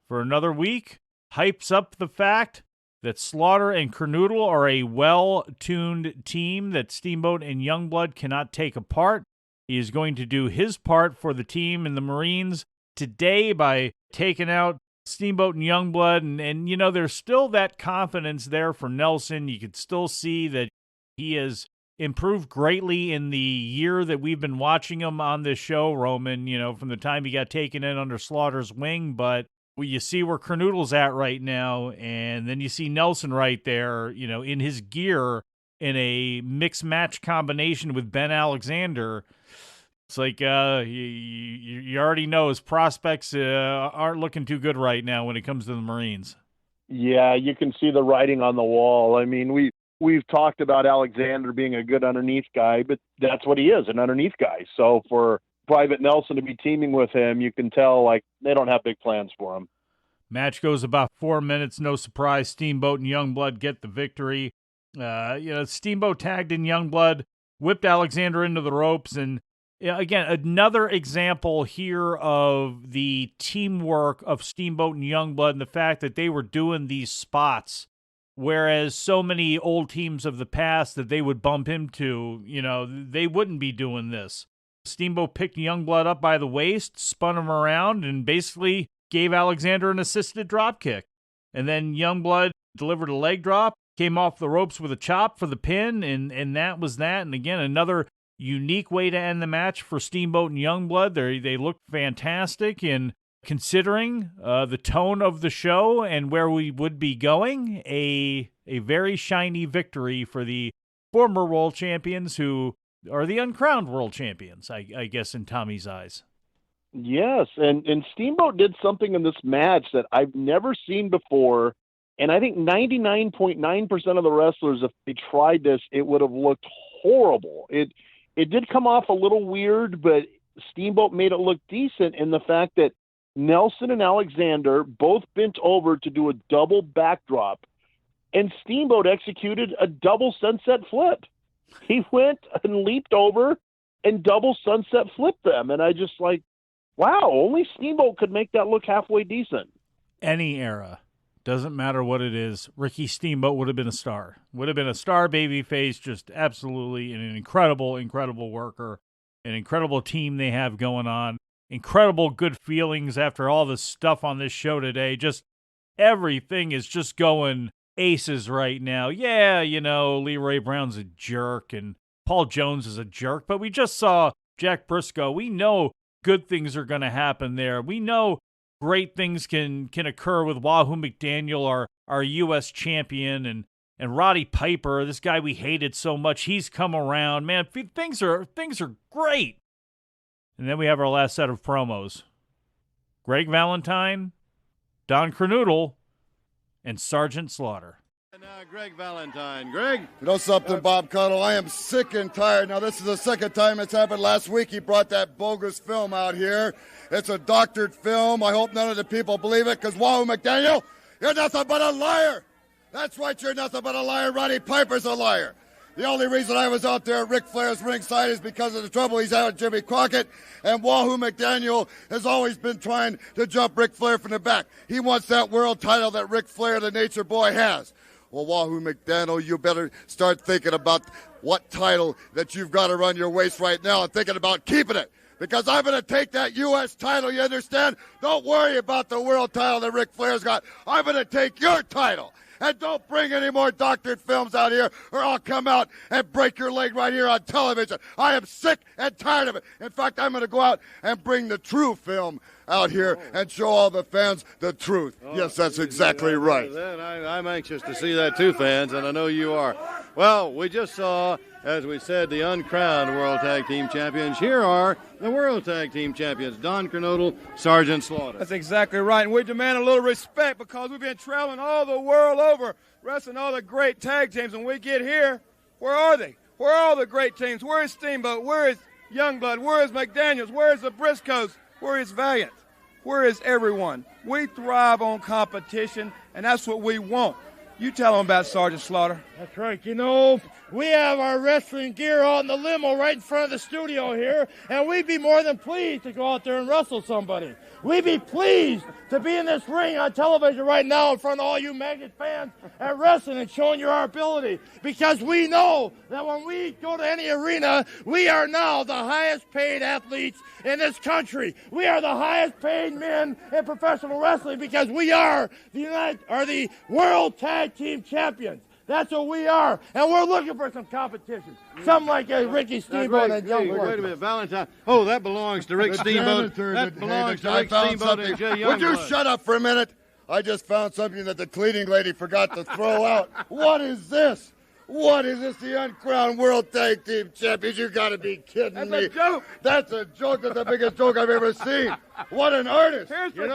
for another week, hypes up the fact that Slaughter and Kernodle are a well-tuned team that Steamboat and Youngblood cannot take apart. He is going to do his part for the team in the Marines today by taking out Steamboat and Youngblood. And there's still that confidence there for Nelson. You could still see that he has improved greatly in the year that we've been watching him on this show, Roman, from the time he got taken in under Slaughter's wing. But you see where Kernodle's at right now, and then you see Nelson right there, in his gear in a mixed match combination with Ben Alexander. It's like you already know his prospects aren't looking too good right now when it comes to the Marines. Yeah, you can see the writing on the wall. I mean, we've talked about Alexander being a good underneath guy, but that's what he is, an underneath guy. So for Private Nelson to be teaming with him, you can tell like they don't have big plans for him. Match goes about 4 minutes. No surprise, Steamboat and Youngblood get the victory. Steamboat tagged in Youngblood, whipped Alexander into the ropes, and again, another example here of the teamwork of Steamboat and Youngblood and the fact that they were doing these spots, whereas so many old teams of the past that they would bump into, they wouldn't be doing this. Steamboat picked Youngblood up by the waist, spun him around, and basically gave Alexander an assisted drop kick. And then Youngblood delivered a leg drop, came off the ropes with a chop for the pin, and that was that. And again, another unique way to end the match for Steamboat and Youngblood. They looked fantastic, and considering the tone of the show and where we would be going, a very shiny victory for the former world champions who are the uncrowned world champions, I guess, in Tommy's eyes. Yes, and Steamboat did something in this match that I've never seen before, and I think 99.9% of the wrestlers, if they tried this, it would have looked horrible. It did come off a little weird, but Steamboat made it look decent in the fact that Nelson and Alexander both bent over to do a double backdrop, and Steamboat executed a double sunset flip. He went and leaped over and double sunset flipped them, and I just like, wow, only Steamboat could make that look halfway decent. Any era. Doesn't matter what it is. Ricky Steamboat would have been a star. Would have been a star babyface, just absolutely an incredible, incredible worker. An incredible team they have going on. Incredible good feelings after all the stuff on this show today. Just everything is just going aces right now. Yeah, Leroy Brown's a jerk and Paul Jones is a jerk, but we just saw Jack Brisco. We know good things are going to happen there. We know great things can occur with Wahoo McDaniel, our U.S. champion, and Roddy Piper, this guy we hated so much. He's come around. Man, things are great. And then we have our last set of promos. Greg Valentine, Don Kernodle, and Sergeant Slaughter. And now Greg Valentine. Greg? You know something, Bob Cuddle? I am sick and tired. Now, this is the second time it's happened. Last week, he brought that bogus film out here. It's a doctored film. I hope none of the people believe it, because Wahoo McDaniel, you're nothing but a liar. That's right, you're nothing but a liar. Roddy Piper's a liar. The only reason I was out there at Ric Flair's ringside is because of the trouble he's had with Jimmy Crockett, and Wahoo McDaniel has always been trying to jump Ric Flair from the back. He wants that world title that Ric Flair, the Nature Boy, has. Well, Wahoo McDaniel, you better start thinking about what title that you've got around your waist right now and thinking about keeping it. because I'm going to take that U.S. title, you understand? Don't worry about the world title that Ric Flair's got. I'm going to take your title. And don't bring any more doctored films out here, or I'll come out and break your leg right here on television. I am sick and tired of it. In fact, I'm going to go out and bring the true film out here and show all the fans the truth. Yes, that's exactly right. I'm anxious to see that too, fans, and I know you are. Well, we just saw, as we said, the uncrowned World Tag Team Champions. Here are the World Tag Team Champions, Don Kernodle, Sergeant Slaughter. That's exactly right, and we demand a little respect because we've been traveling all the world over, wrestling all the great tag teams. When we get here, where are they? Where are all the great teams? Where is Steamboat? Where is Youngblood? Where is McDaniels? Where is the Briscoes? Where is Valiant? Where is everyone? We thrive on competition, and that's what we want. You tell them about Sergeant Slaughter. That's right. You know, we have our wrestling gear on the limo right in front of the studio here, and we'd be more than pleased to go out there and wrestle somebody. We'd be pleased to be in this ring on television right now in front of all you magnet fans at wrestling and showing you our ability, because we know that when we go to any arena, we are now the highest paid athletes in this country. We are the highest paid men in professional wrestling because we are the World Tag Team Champions. That's what we are, and we're looking for some competition. Something like Ricky Steamboat and Youngblood. Wait a minute, Valentine. Oh, that belongs to Rick Steamboat. That belongs to Rick Steamboat and Jay Youngblood. Would you shut up for a minute? I just found something that the cleaning lady forgot to throw out. What is this? What is this? The uncrowned World Tag Team Champions? You got to be kidding me. That's a joke. That's a joke. That's the biggest joke I've ever seen. What an artist. You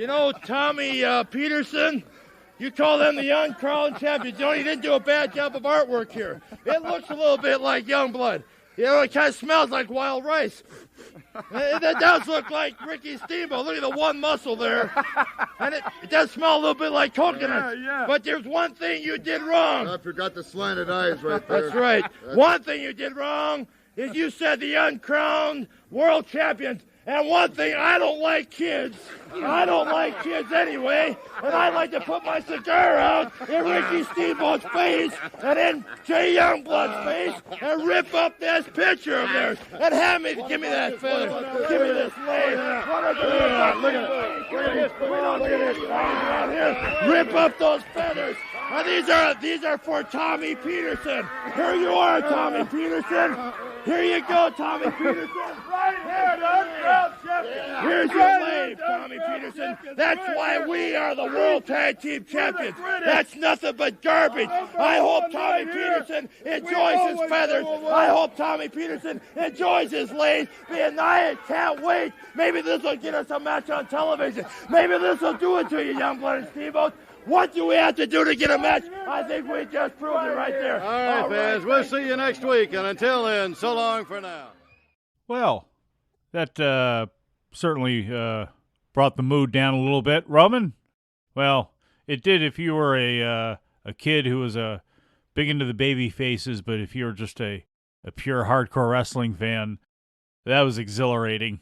know, Tommy Peterson. You call them the uncrowned champions. You know, he didn't do a bad job of artwork here. It looks a little bit like Youngblood. You know, it kind of smells like wild rice. It does look like Ricky Steamboat. Look at the one muscle there. And it does smell a little bit like coconut. Yeah. But there's one thing you did wrong. I forgot the slanted eyes right there. That's right. One thing you did wrong is you said the uncrowned world champions. And one thing, I don't like kids. I don't like kids anyway. And I like to put my cigar out in Ricky Steamboat's face and in Jay Youngblood's face and rip up this picture of theirs and give me that feather. Give me this leg. Look at this. Rip up those feathers. These are for Tommy Peterson. Here you are, Tommy Peterson. Here you go, Tommy Peterson. Right here, Here's your leg, Tommy Peterson. That's why we are the World Tag Team Champions. That's nothing but garbage. I hope Tommy Peterson enjoys his feathers. I hope Tommy Peterson enjoys his legs. I can't wait. Maybe this will get us a match on television. Maybe this will do it to you, Youngblood and Steamboat. What do we have to do to get a match? I think we just proved it right there. All right, fans. We'll see you next week. And until then, so long for now. Well, that certainly brought the mood down a little bit. Roman? Well, it did if you were a kid who was big into the baby faces, but if you were just a pure hardcore wrestling fan, that was exhilarating.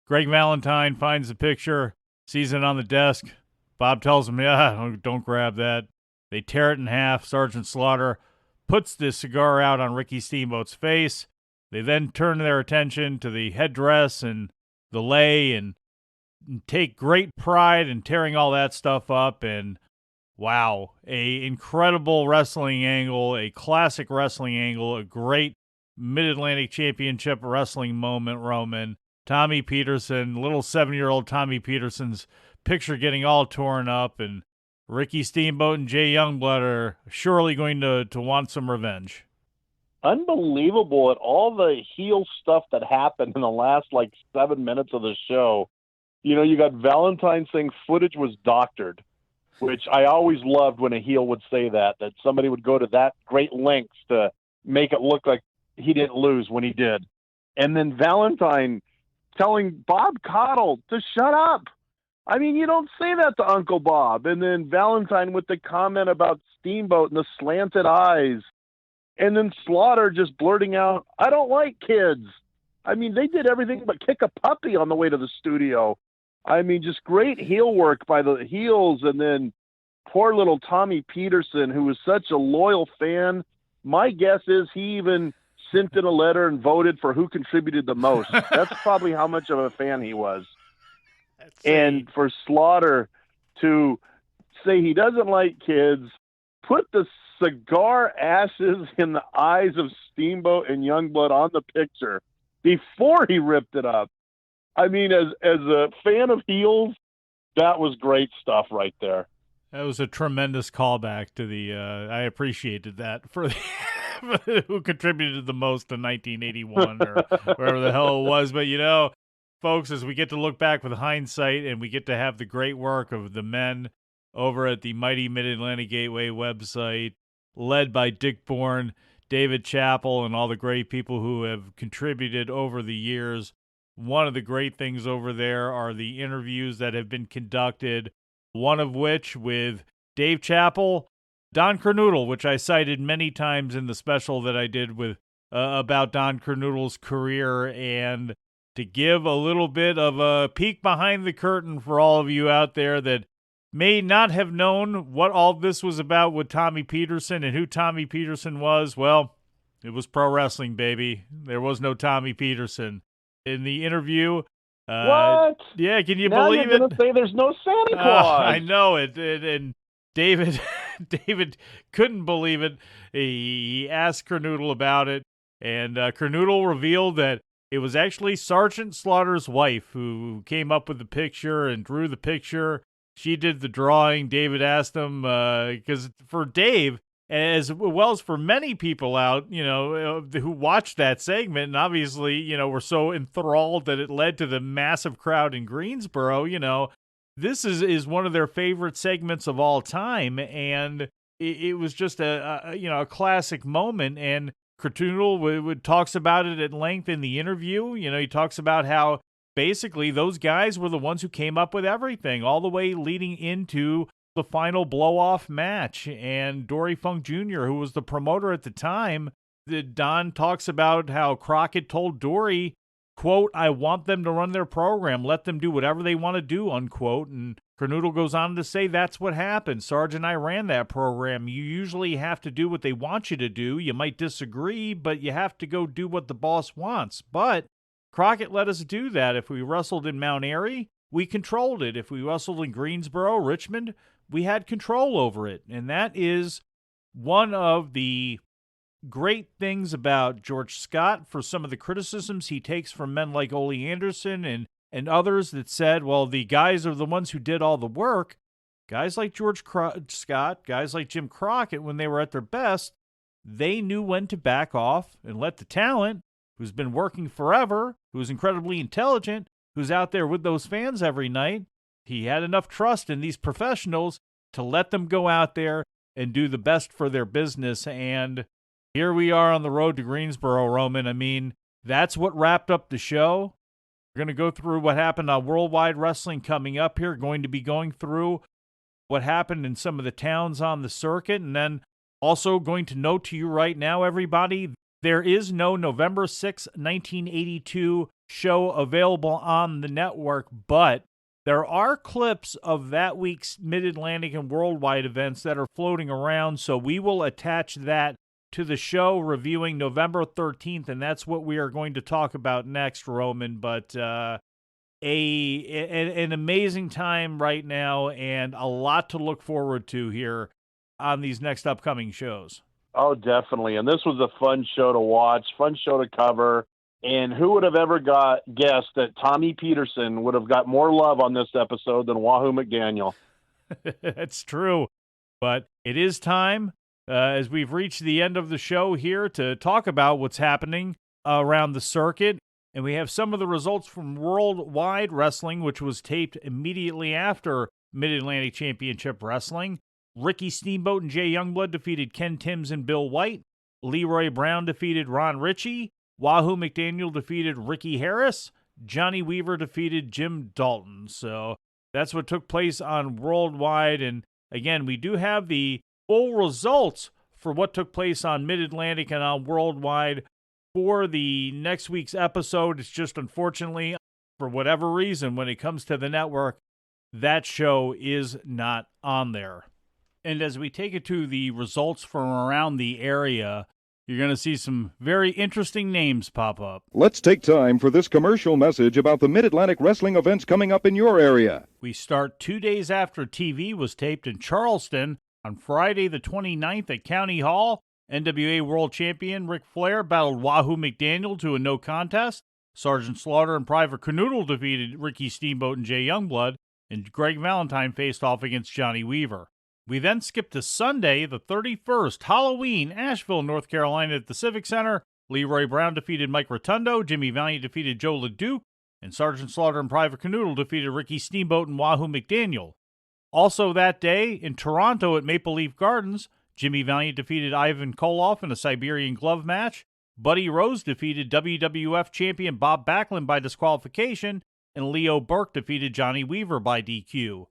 Greg Valentine finds the picture, sees it on the desk. Bob tells him, don't grab that. They tear it in half. Sergeant Slaughter puts the cigar out on Ricky Steamboat's face. They then turn their attention to the headdress and the lei and take great pride in tearing all that stuff up. And wow, a incredible wrestling angle, a classic wrestling angle, a great Mid-Atlantic Championship wrestling moment, Roman. Tommy Peterson, little 7-year-old Tommy Peterson's picture getting all torn up, and Ricky Steamboat and Jay Youngblood are surely going to want some revenge. Unbelievable at all the heel stuff that happened in the last 7 minutes of the show. You know, you got Valentine saying footage was doctored, which I always loved when a heel would say that somebody would go to that great lengths to make it look like he didn't lose when he did. And then Valentine telling Bob Caudle to shut up. I mean, you don't say that to Uncle Bob. And then Valentine with the comment about Steamboat and the slanted eyes. And then Slaughter just blurting out, I don't like kids. I mean, they did everything but kick a puppy on the way to the studio. I mean, just great heel work by the heels. And then poor little Tommy Peterson, who was such a loyal fan. My guess is he even sent in a letter and voted for who contributed the most. That's probably how much of a fan he was. And for Slaughter to say he doesn't like kids, put the cigar ashes in the eyes of Steamboat and Youngblood on the picture before he ripped it up. I mean, as a fan of heels, that was great stuff right there. That was a tremendous callback to the. I appreciated that for the, who contributed the most in 1981 or wherever the hell it was. But folks, as we get to look back with hindsight, and we get to have the great work of the men over at the Mighty Mid-Atlantic Gateway website, led by Dick Bourne, David Chappell, and all the great people who have contributed over the years. One of the great things over there are the interviews that have been conducted, one of which with Dave Chappell, Don Kernodle, which I cited many times in the special that I did with about Don Kernodle's career, and to give a little bit of a peek behind the curtain for all of you out there that may not have known what all this was about with Tommy Peterson and who Tommy Peterson was. Well, it was pro wrestling, baby. There was no Tommy Peterson. In the interview, what? Yeah, can you now believe you're gonna say there's no Santa Claus. I know it. And David couldn't believe it. He asked Kernodle about it, and Kernodle revealed that it was actually Sergeant Slaughter's wife who came up with the picture and drew the picture. She did the drawing. David asked him, because for Dave, as well as for many people out, who watched that segment, and obviously, were so enthralled that it led to the massive crowd in Greensboro, this is one of their favorite segments of all time, and it was just a classic moment. And Rotundo talks about it at length in the interview. He talks about how basically those guys were the ones who came up with everything, all the way leading into the final blow-off match. And Dory Funk Jr., who was the promoter at the time, Don talks about how Crockett told Dory, quote, "I want them to run their program. Let them do whatever they want to do," unquote. And Kernodle goes on to say that's what happened. Sarge and I ran that program. You usually have to do what they want you to do. You might disagree, but you have to go do what the boss wants. But Crockett let us do that. If we wrestled in Mount Airy, we controlled it. If we wrestled in Greensboro, Richmond, we had control over it. And that is one of the great things about George Scott, for some of the criticisms he takes from men like Ole Anderson and others that said, well, the guys are the ones who did all the work. Guys like George Scott, guys like Jim Crockett, when they were at their best, they knew when to back off and let the talent, who's been working forever, who's incredibly intelligent, who's out there with those fans every night, he had enough trust in these professionals to let them go out there and do the best for their business. And here we are on the road to Greensboro, Roman. I mean, that's what wrapped up the show. We're going to go through what happened on Worldwide Wrestling coming up here, going to be going through what happened in some of the towns on the circuit, and then also going to note to you right now, everybody, there is no November 6, 1982 show available on the network, but there are clips of that week's Mid-Atlantic and Worldwide events that are floating around, so we will attach that to the show reviewing November 13th, and that's what we are going to talk about next, Roman. But an amazing time right now, and a lot to look forward to here on these next upcoming shows. Oh, definitely. And this was a fun show to watch, fun show to cover. And who would have ever guessed that Tommy Peterson would have got more love on this episode than Wahoo McDaniel? That's true. But it is time, as we've reached the end of the show here, to talk about what's happening around the circuit. And we have some of the results from Worldwide Wrestling, which was taped immediately after Mid-Atlantic Championship Wrestling. Ricky Steamboat and Jay Youngblood defeated Ken Timms and Bill White. Leroy Brown defeated Ron Ritchie. Wahoo McDaniel defeated Ricky Harris. Johnny Weaver defeated Jim Dalton. So that's what took place on Worldwide. And again, we do have the full results for what took place on Mid-Atlantic and on Worldwide for the next week's episode. It's just, unfortunately, for whatever reason, when it comes to the network, that show is not on there. And as we take it to the results from around the area, You're going to see some very interesting names pop up. Let's take time for this commercial message about the Mid-Atlantic wrestling events coming up in your area. We start 2 days after TV was taped in Charleston on Friday the 29th at County Hall. NWA World Champion Ric Flair battled Wahoo McDaniel to a no contest. Sergeant Slaughter and Private Kernodle defeated Ricky Steamboat and Jay Youngblood, and Greg Valentine faced off against Johnny Weaver. We then skip to Sunday, the 31st, Halloween, Asheville, North Carolina at the Civic Center. Leroy Brown defeated Mike Rotundo, Jimmy Valiant defeated Jos LeDuc, and Sergeant Slaughter and Private Kernodle defeated Ricky Steamboat and Wahoo McDaniel. Also that day, in Toronto at Maple Leaf Gardens, Jimmy Valiant defeated Ivan Koloff in a Siberian glove match. Buddy Rose defeated WWF champion Bob Backlund by disqualification, and Leo Burke defeated Johnny Weaver by DQ.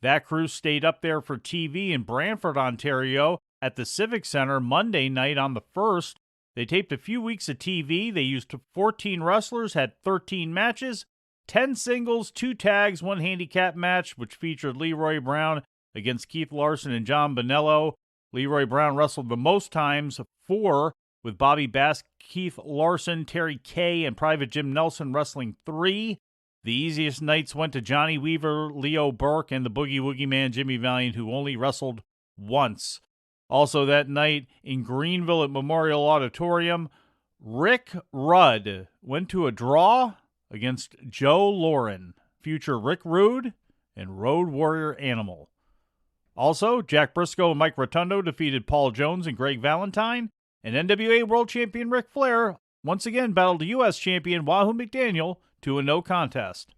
That crew stayed up there for TV in Brantford, Ontario at the Civic Center Monday night on the 1st. They taped a few weeks of TV. They used 14 wrestlers, had 13 matches, 10 singles, 2 tags, 1 handicap match, which featured Leroy Brown against Keith Larson and John Bonello. Leroy Brown wrestled the most times, 4, with Bobby Bass, Keith Larson, Terry Kay, and Private Jim Nelson wrestling 3. The easiest nights went to Johnny Weaver, Leo Burke, and the Boogie Woogie Man Jimmy Valiant, who only wrestled once. Also that night in Greenville at Memorial Auditorium, Rick Rudd went to a draw against Joe Lauren, future Rick Rude, and Road Warrior Animal. Also, Jack Brisco and Mike Rotundo defeated Paul Jones and Greg Valentine, and NWA World Champion Ric Flair once again battled U.S. Champion Wahoo McDaniel to a no contest.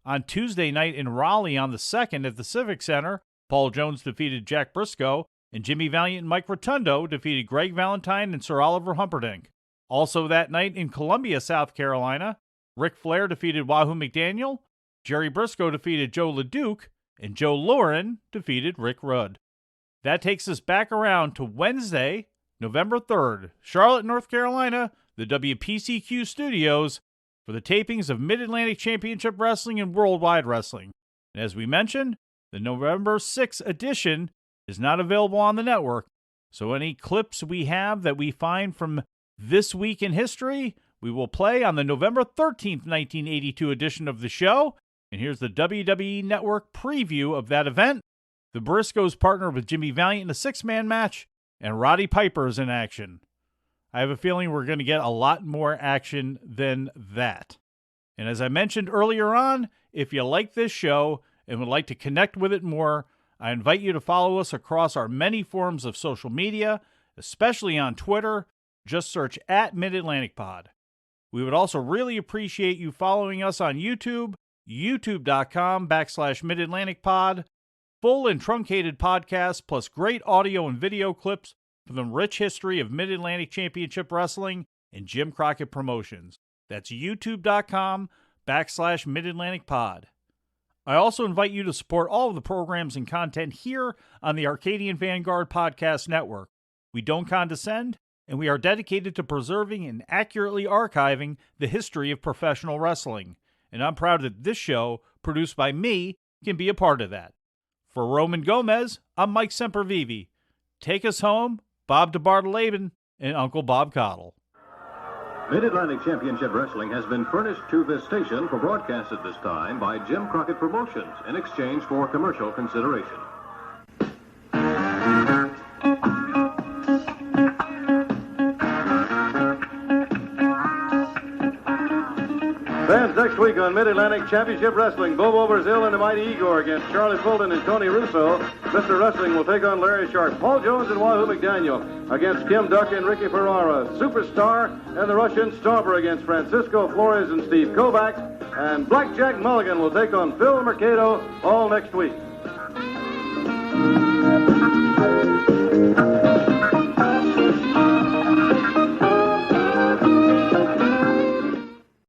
On Tuesday night in Raleigh on the 2nd at the Civic Center, Paul Jones defeated Jack Brisco, and Jimmy Valiant and Mike Rotundo defeated Greg Valentine and Sir Oliver Humperdink. Also that night in Columbia, South Carolina, Ric Flair defeated Wahoo McDaniel, Jerry Brisco defeated Joe LeDuc, and Joe Lauren defeated Rick Rudd. That takes us back around to Wednesday, November 3rd, Charlotte, North Carolina, the WPCQ studios, for the tapings of Mid-Atlantic Championship Wrestling and Worldwide Wrestling. And as we mentioned, the November 6th edition is not available on the network, so any clips we have that we find from this week in history, we will play on the November 13th, 1982 edition of the show. And here's the WWE Network preview of that event. The Briscoes partnered with Jimmy Valiant in a 6-man match, and Roddy Piper is in action. I have a feeling we're going to get a lot more action than that. And as I mentioned earlier on, if you like this show and would like to connect with it more, I invite you to follow us across our many forms of social media, especially on Twitter. Just search at MidAtlanticPod. We would also really appreciate you following us on YouTube, youtube.com/MidAtlanticPod. Full and truncated podcasts plus great audio and video clips from the rich history of Mid-Atlantic Championship Wrestling and Jim Crockett Promotions. That's youtube.com/MidAtlanticPod. I also invite you to support all of the programs and content here on the Arcadian Vanguard Podcast Network. We don't condescend, and we are dedicated to preserving and accurately archiving the history of professional wrestling. And I'm proud that this show, produced by me, can be a part of that. For Roman Gomez, I'm Mike Sempervive. Take us home, Bob DeBartoleben and Uncle Bob Cottle. Mid-Atlantic Championship Wrestling has been furnished to this station for broadcast at this time by Jim Crockett Promotions in exchange for commercial consideration. Fans, next week on Mid-Atlantic Championship Wrestling, Bobo Brazil and the Mighty Igor against Charlie Fulton and Tony Russo. Mr. Wrestling will take on Larry Sharp. Paul Jones and Wahoo McDaniel against Kim Duck and Ricky Ferrara. Superstar and the Russian Stauber against Francisco Flores and Steve Kovacs. And Blackjack Mulligan will take on Phil Mercado all next week.